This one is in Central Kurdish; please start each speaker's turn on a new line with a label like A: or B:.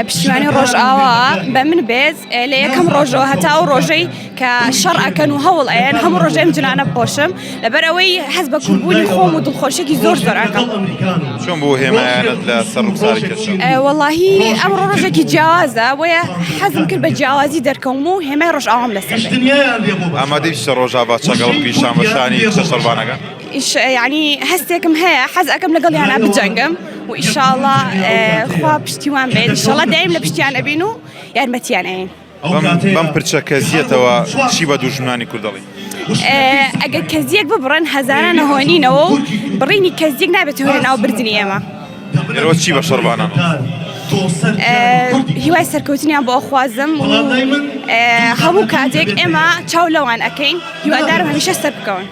A: پشتیوانی ڕۆژئاوا بە من بێز لە یەکەم ڕۆژەوە هەتا ئەو ڕۆژەی کە شەڕ ئەکەن و هەوڵ ئەیەن هەموو ڕۆژێم جلانە بپۆشم لەبەر ئەوەی حەز بە کورتبوونی خۆم و دڵخۆشێکی زۆر ئەکەم.
B: چۆن بۆ هێمایانت لە سەر ڕوخساری کەشە؟
A: وەڵاهی ئەمڕۆ ڕۆژێکی جیاوازە بۆیە حەزم کرد بە جیاوازی دەرکەوم و هێمای ڕۆژئاوام لەسەر بێت.
B: ئامادەی شە ڕۆژاوا چەگەڵ پیشانبەشانی کچە شەڕبانەکە؟
A: یعنی هەستێکم هەیە حەز ئەەکەم لەگەڵ یانە بجەنگم و ئیشاءڵڵا خوا پشتیوان بێت ئیشاءڵڵا دایم لە پشتیان ئەبین و یارمەتیان ئەین.
B: بەم پرچە کەزیەتەوە چی بە دوژمنانی کوردەڵی؟
A: ئەگەر کەزیەک ببڕن هەزارانە هۆنینەوە و بڕینی کەزیەک نابێت هۆنە ناو بردننی ئێمە.
B: ئێرەوە چی بە شەڕبانان؟
A: هیوای سەرکەوتنیان بۆ خوازم و هەموو کاتێک ئێمە چاو لەوان ئەەکەین هیوادارم هەمیشە سەر بکەون.